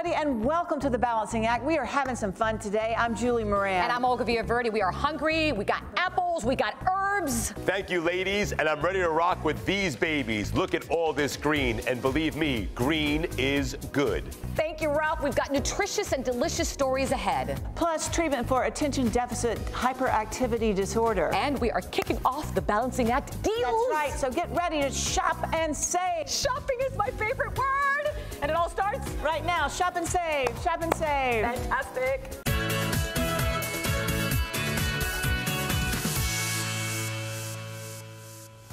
everybody, and welcome to The Balancing Act. We are having some fun today. I'm Julie Moran. And I'm Olga Villaverde. We are hungry. We got apples. We got herbs. Thank you, ladies. And I'm ready to rock with these babies. Look at all this green. And believe me, green is good. Thank you, Ralph. We've got nutritious and delicious stories ahead. Plus, treatment for attention deficit hyperactivity disorder. And we are kicking off the Balancing Act deals. That's right. So get ready to shop and save. Shopping is my favorite word. And it all starts right now. Shop and save. Shop and save. Fantastic.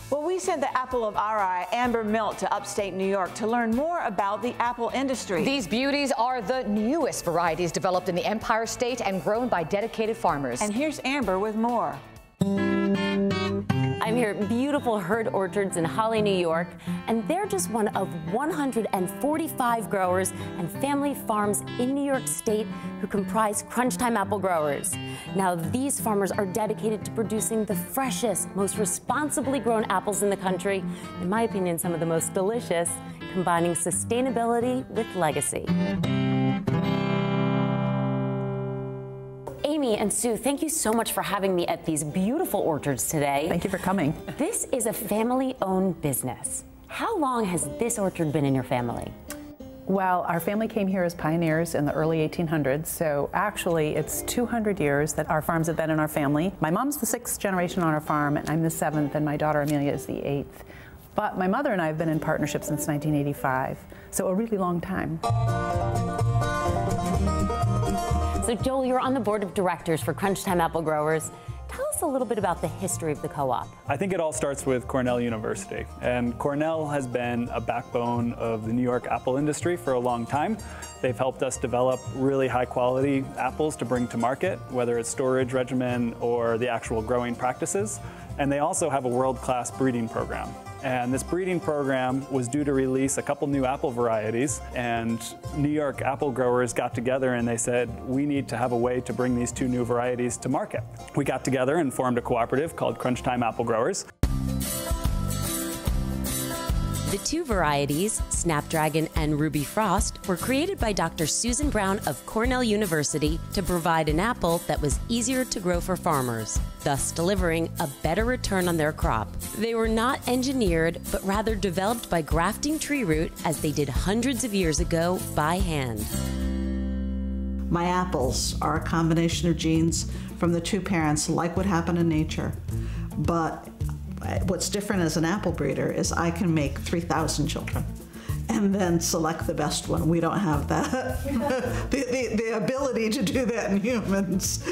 Well, we sent the apple of our eye, Amber Milt, to upstate New York to learn more about the apple industry. These beauties are the newest varieties developed in the Empire State and grown by dedicated farmers. And here's Amber with more. I'm here at beautiful Hurd Orchards in Holly, New York, and they're just one of 145 growers and family farms in New York State who comprise Crunch Time apple growers. Now, these farmers are dedicated to producing the freshest, most responsibly grown apples in the country. In my opinion, some of the most delicious, combining sustainability with legacy. Amy and Sue, thank you so much for having me at these beautiful orchards today. Thank you for coming. This is a family-owned business. How long has this orchard been in your family? Well, our family came here as pioneers in the early 1800s, so actually it's 200 years that our farms have been in our family. My mom's the 6th generation on our farm, and I'm the 7th, and my daughter Amelia is the 8th. But my mother and I have been in partnership since 1985, so a really long time. So Joel, you're on the board of directors for Crunch Time Apple Growers. Tell us a little bit about the history of the co-op. I think it all starts with Cornell University. And Cornell has been a backbone of the New York apple industry for a long time. They've helped us develop really high quality apples to bring to market, whether it's storage regimen or the actual growing practices. And they also have a world-class breeding program. And this breeding program was due to release a couple new apple varieties, and New York apple growers got together and they said, we need to have a way to bring these 2 new varieties to market. We got together and formed a cooperative called Crunch Time Apple Growers. The 2 varieties, Snapdragon and Ruby Frost, were created by Dr. Susan Brown of Cornell University to provide an apple that was easier to grow for farmers, thus delivering a better return on their crop. They were not engineered, but rather developed by grafting tree root as they did hundreds of years ago by hand. My apples are a combination of genes from the 2 parents, like what happened in nature. But what's different as an apple breeder is I can make 3,000 children and then select the best one. We don't have that, the ability to do that in humans.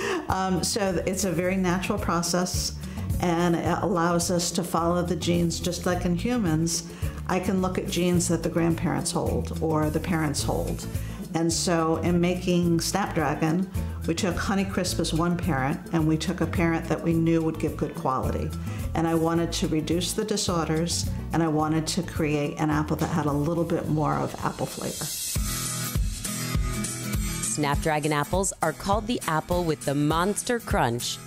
So it's a very natural process, and it allows us to follow the genes just like in humans. I can look at genes that the grandparents hold or the parents hold. And so in making Snapdragon, we took Honeycrisp as one parent, and we took a parent that we knew would give good quality. And I wanted to reduce the disorders, and I wanted to create an apple that had a little bit more of apple flavor. Snapdragon apples are called the apple with the monster crunch.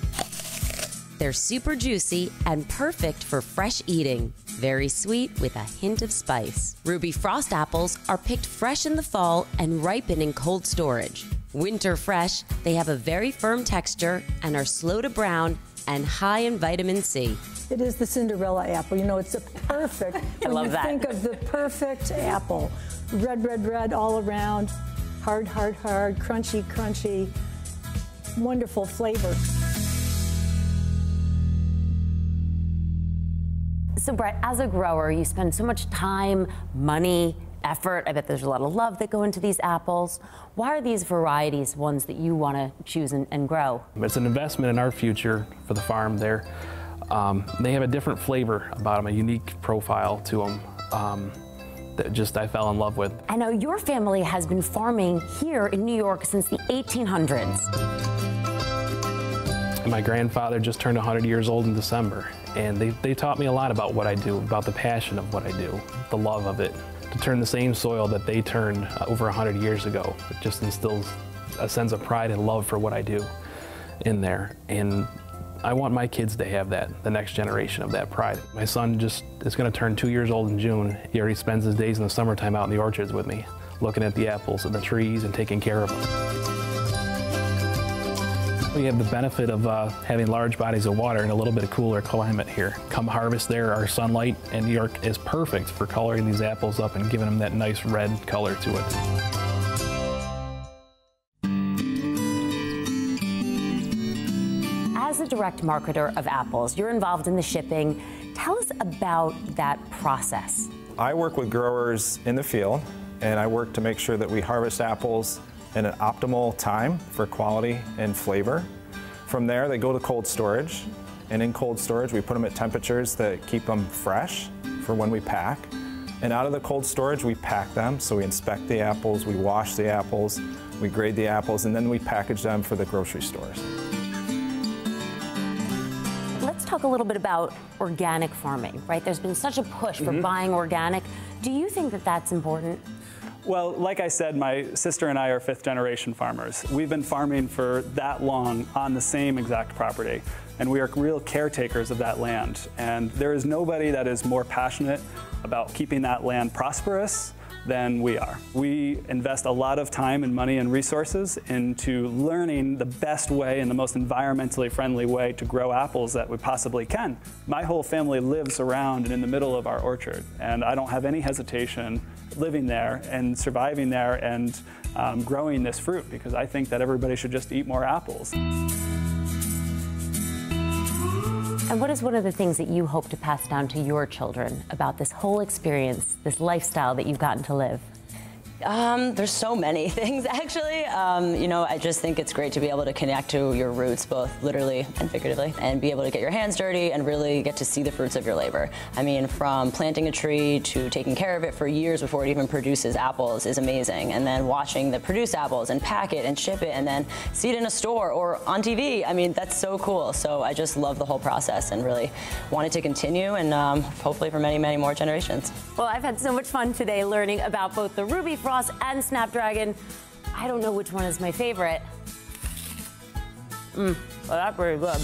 They're super juicy and perfect for fresh eating. Very sweet with a hint of spice. Ruby Frost apples are picked fresh in the fall and ripen in cold storage. Winter fresh, they have a very firm texture and are slow to brown and high in vitamin C. It is the Cinderella apple. You know, it's a perfect, I love that. Think of the perfect apple. Red, red, red all around. Hard, hard, hard. Crunchy, crunchy. Wonderful flavor. So Brett, as a grower, you spend so much time, money, effort. I bet there's a lot of love that go into these apples. Why are these varieties ones that you want to choose and grow? It's an investment in our future for the farm there. They have a different flavor about them, a unique profile to them that just I fell in love with. I know your family has been farming here in New York since the 1800s. And my grandfather just turned 100 years old in December, and they taught me a lot about what I do, about the passion of what I do, the love of it. To turn the same soil that they turned over 100 years ago, it just instills a sense of pride and love for what I do in there. And I want my kids to have that, the next generation of that pride. My son just is going to turn 2 years old in June. He already spends his days in the summertime out in the orchards with me, looking at the apples and the trees and taking care of them. We have the benefit of having large bodies of water and a little bit of cooler climate here. Come harvest there, our sunlight in New York is perfect for coloring these apples up and giving them that nice red color to it. As a direct marketer of apples, you're involved in the shipping. Tell us about that process. I work with growers in the field, and I work to make sure that we harvest apples in an optimal time for quality and flavor. From there, they go to cold storage, and in cold storage, we put them at temperatures that keep them fresh for when we pack. And out of the cold storage, we pack them, so we inspect the apples, we wash the apples, we grade the apples, and then we package them for the grocery stores. Let's talk a little bit about organic farming, right? There's been such a push for buying organic. Do you think that that's important? Well, like I said, my sister and I are fifth-generation farmers. We've been farming for that long on the same exact property, and we are real caretakers of that land. And there is nobody that is more passionate about keeping that land prosperous than we are. We invest a lot of time and money and resources into learning the best way and the most environmentally friendly way to grow apples that we possibly can. My whole family lives around and in the middle of our orchard, and I don't have any hesitation living there and surviving there and growing this fruit, because I think that everybody should just eat more apples. And what is one of the things that you hope to pass down to your children about this whole experience, this lifestyle that you've gotten to live? There's so many things, actually. You know, I just think it's great to be able to connect to your roots, both literally and figuratively, and be able to get your hands dirty and really get to see the fruits of your labor. I mean, from planting a tree to taking care of it for years before it even produces apples is amazing. And then watching the produce apples and pack it and ship it and then see it in a store or on TV. I mean, that's so cool. So I just love the whole process and really want it to continue, and hopefully for many, many more generations. Well, I've had so much fun today learning about both the Ruby Frost and Snapdragon. I don't know which one is my favorite. Well, that's pretty good.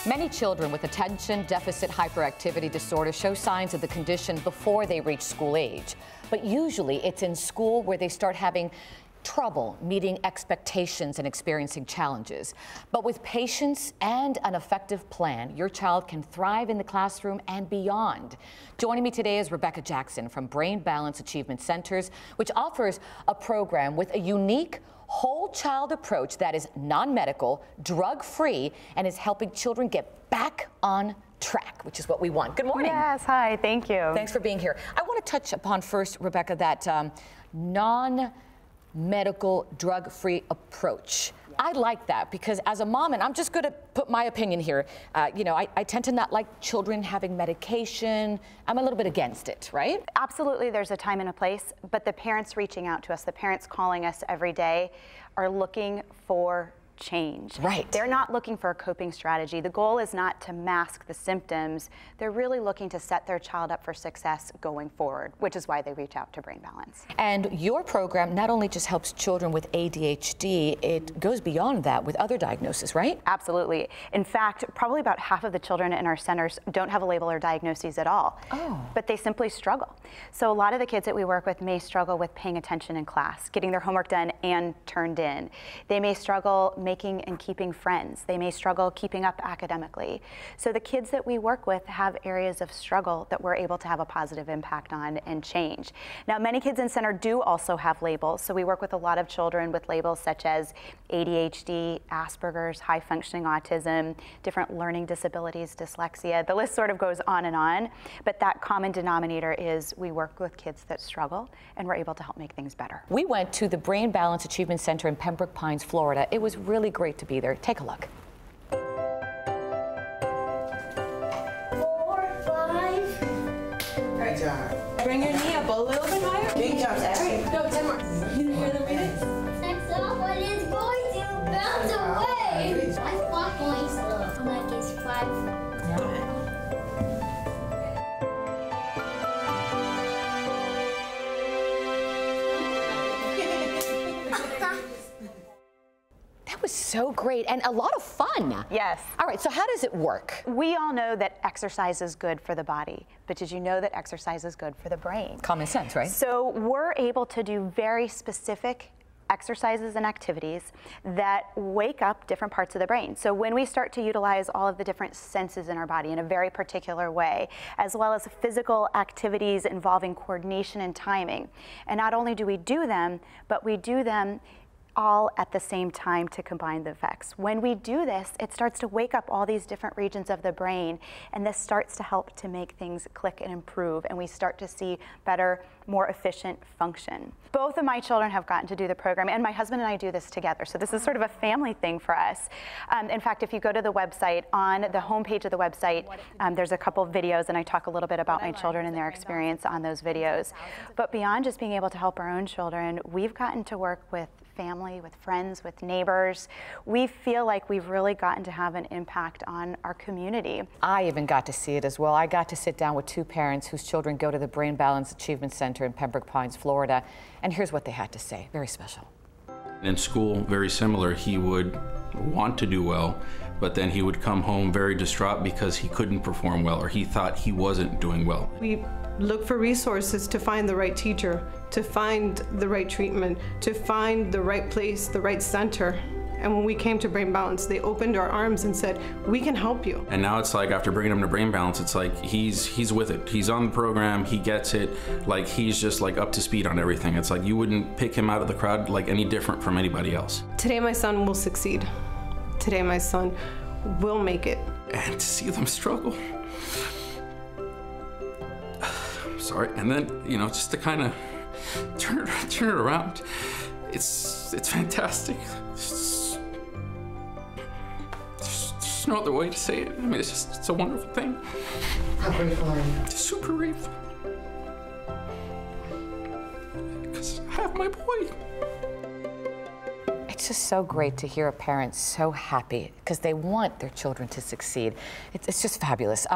Many children with attention deficit hyperactivity disorder show signs of the condition before they reach school age. But usually it's in school where they start having trouble meeting expectations and experiencing challenges. But with patience and an effective plan, your child can thrive in the classroom and beyond. Joining me today is Rebecca Jackson from Brain Balance Achievement Centers, which offers a program with a unique whole child approach that is non-medical, drug-free, and is helping children get back on track, which is what we want. Good morning. Yes, hi, thank you. Thanks for being here. I want to touch upon first, Rebecca, that non-medical, drug-free approach. I like that because as a mom, and I'm just going to put my opinion here, you know, I tend to not like children having medication. I'm a little bit against it, right? Absolutely, there's a time and a place, but the parents reaching out to us, the parents calling us every day are looking for change. Right. They're not looking for a coping strategy. The goal is not to mask the symptoms. They're really looking to set their child up for success going forward, which is why they reach out to Brain Balance. And your program not only just helps children with ADHD, it goes beyond that with other diagnoses, right? Absolutely. In fact, probably about half of the children in our centers don't have a label or diagnoses at all, but they simply struggle. So a lot of the kids that we work with may struggle with paying attention in class, getting their homework done and turned in. They may struggle making and keeping friends. They may struggle keeping up academically. So the kids that we work with have areas of struggle that we're able to have a positive impact on and change. Now, many kids in center do also have labels. So we work with a lot of children with labels such as ADHD, Asperger's, high functioning autism, different learning disabilities, dyslexia. The list sort of goes on, but that common denominator is we work with kids that struggle and we're able to help make things better. We went to the Brain Balance Achievement Center in Pembroke Pines, Florida. It was really great to be there. Take a look. 4, 5. Great job. Bring your knee up a little bit higher. Big jumps. Every go 10 more. You hear them read it? Next up, what is going to bounce away? I'm not going slow. I'm like it's 5. was so great and a lot of fun. Yes. All right, so how does it work? We all know that exercise is good for the body, but did you know that exercise is good for the brain? Common sense, right? So we're able to do very specific exercises and activities that wake up different parts of the brain. So when we start to utilize all of the different senses in our body in a very particular way, as well as physical activities involving coordination and timing, and not only do we do them, but we do them all at the same time to combine the effects. When we do this, it starts to wake up all these different regions of the brain, and this starts to help to make things click and improve, and we start to see better, more efficient function. Both of my children have gotten to do the program, and my husband and I do this together, so this is sort of a family thing for us. In fact, if you go to the website, on the homepage of the website, there's a couple of videos, and I talk a little bit about my children and their experience on those videos. But beyond just being able to help our own children, we've gotten to work with family, with friends, with neighbors. We feel like we've really gotten to have an impact on our community. I even got to see it as well. I got to sit down with two parents whose children go to the Brain Balance Achievement Center in Pembroke Pines, Florida, and here's what they had to say. Very special. In school, very similar. He would want to do well, but then he would come home very distraught because he couldn't perform well, or he thought he wasn't doing well. We look for resources to find the right teacher, to find the right treatment, to find the right place, the right center. And when we came to Brain Balance, they opened our arms and said, we can help you. And now it's like, after bringing him to Brain Balance, it's like he's with it. He's on the program, he gets it, like he's just like up to speed on everything. It's like you wouldn't pick him out of the crowd like any different from anybody else. Today my son will succeed. Today my son will make it. And to see them struggle. Sorry, and then, you know, just to kind of turn it around, it's fantastic. There's no other way to say it. I mean, it's a wonderful thing. How grateful are you? Super grateful. Because I have my boy. It's just so great to hear a parent so happy because they want their children to succeed. It's just fabulous.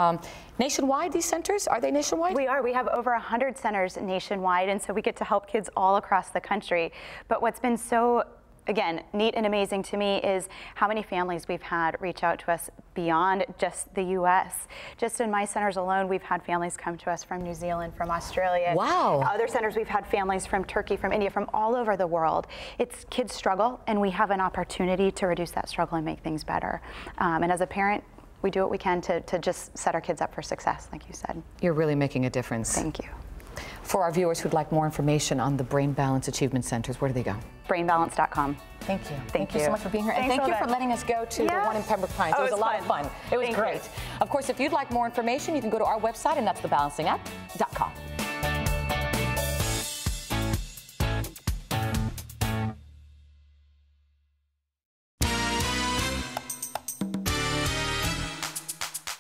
Nationwide, these centers, are they nationwide? We are. We have over 100 centers nationwide, and so we get to help kids all across the country. But what's been so, again, neat and amazing to me is how many families we've had reach out to us beyond just the U.S. Just in my centers alone, we've had families come to us from New Zealand, from Australia. Wow. Other centers, we've had families from Turkey, from India, from all over the world. It's kids struggle, and we have an opportunity to reduce that struggle and make things better. And as a parent, we do what we can to just set our kids up for success, like you said. You're really making a difference. Thank you. For our viewers who'd like more information on the Brain Balance Achievement Centers, where do they go? BrainBalance.com. Thank you. Thank you so much for being here. And thank you for letting us go to the one in Pembroke Pines. Oh, it was a lot of fun. It was great. Of course, if you'd like more information, you can go to our website, and that's thebalancingact.com.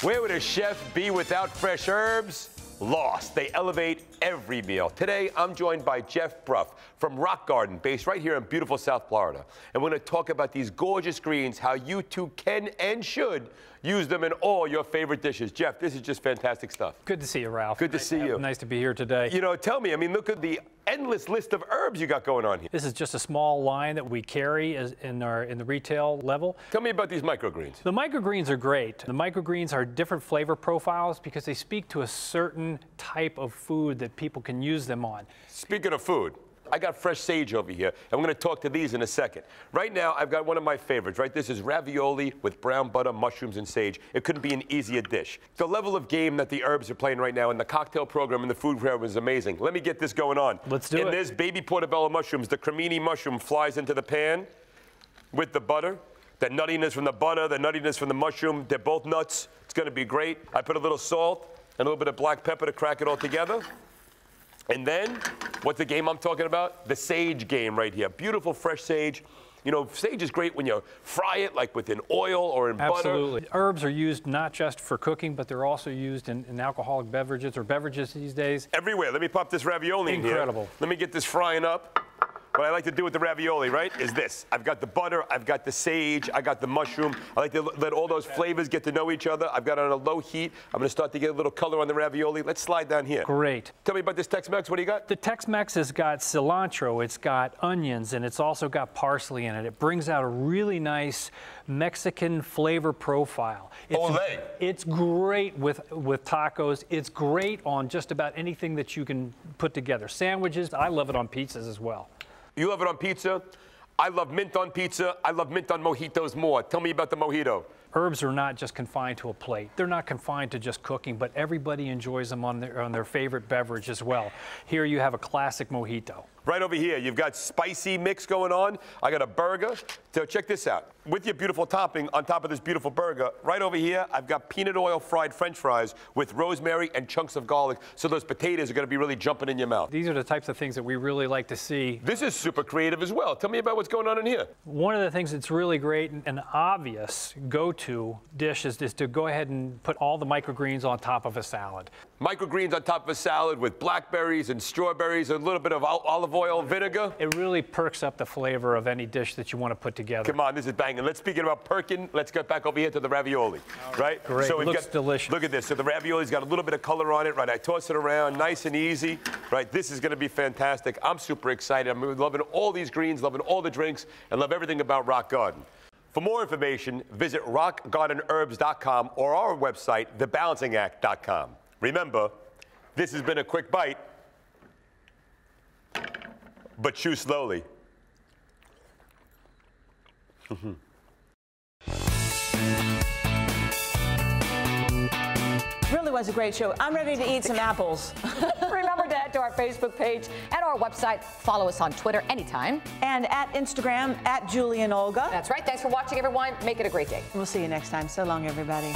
Where would a chef be without fresh herbs? Lost. They elevate every meal. Today, I'm joined by Jeff Bruff from Rock Garden, based right here in beautiful South Florida. And we're going to talk about these gorgeous greens, how you too can and should use them in all your favorite dishes. Jeff, this is just fantastic stuff. Good to see you, Ralph. Good to see you. Nice to be here today. You know, tell me, I mean, look at the endless list of herbs you got going on here. This is just a small line that we carry in the retail level. Tell me about these microgreens. The microgreens are great. The microgreens are different flavor profiles because they speak to a certain type of food that people can use them on. Speaking of food, I got fresh sage over here, and we're going to talk to these in a second. Right now, I've got one of my favorites, right? This is ravioli with brown butter, mushrooms, and sage. It couldn't be an easier dish. The level of game that the herbs are playing right now in the cocktail program and the food program is amazing. Let me get this going on. Let's do it. And there's baby portobello mushrooms. The cremini mushroom flies into the pan with the butter. The nuttiness from the butter, the nuttiness from the mushroom, they're both nuts. It's going to be great. I put a little salt and a little bit of black pepper to crack it all together. And then, what's the game I'm talking about? The sage game right here. Beautiful fresh sage. You know, sage is great when you fry it, like within oil or in butter. Absolutely. Herbs are used not just for cooking, but they're also used in alcoholic beverages or beverages these days. Everywhere. Let me pop this ravioli in here. Incredible. Let me get this frying up. what I like to do with the ravioli, right, is this. I've got the butter, I've got the sage, I got the mushroom. I like to let all those flavors get to know each other. I've got it on a low heat. I'm going to start to get a little color on the ravioli. Let's slide down here. Great. Tell me about this Tex-Mex. What do you got? The Tex-Mex has got cilantro, it's got onions, and it's also got parsley in it. It brings out a really nice Mexican flavor profile. It's great with tacos. It's great on just about anything that you can put together. Sandwiches, I love it on pizzas as well. You love it on pizza? I love mint on pizza. I love mint on mojitos more. Tell me about the mojito. Herbs are not just confined to a plate. They're not confined to just cooking, but everybody enjoys them on their favorite beverage as well. Here you have a classic mojito. Right over here, you've got spicy mix going on. I got a burger. So check this out. With your beautiful topping on top of this beautiful burger, right over here, I've got peanut oil fried French fries with rosemary and chunks of garlic. So those potatoes are going to be really jumping in your mouth. These are the types of things that we really like to see. This is super creative as well. Tell me about what's going on in here. One of the things that's really great and an obvious go-to dish is to go ahead and put all the microgreens on top of a salad. Microgreens on top of a salad with blackberries and strawberries, a little bit of olive oil, vinegar. It really perks up the flavor of any dish that you want to put together. Come on, this is banging. Let's speak about perking. Let's get back over here to the ravioli, right? Great, so it looks delicious. Look at this. So the ravioli's got a little bit of color on it, right? I toss it around, nice and easy, right? This is going to be fantastic. I'm super excited. I'm loving all these greens, loving all the drinks, and love everything about Rock Garden. For more information, visit rockgardenherbs.com or our website, thebalancingact.com. Remember, this has been a quick bite, but chew slowly. Really was a great show. I'm ready to eat some apples. Remember to head to our Facebook page and our website. Follow us on Twitter anytime. And at Instagram, at Julie and Olga. That's right. Thanks for watching, everyone. Make it a great day. We'll see you next time. So long, everybody.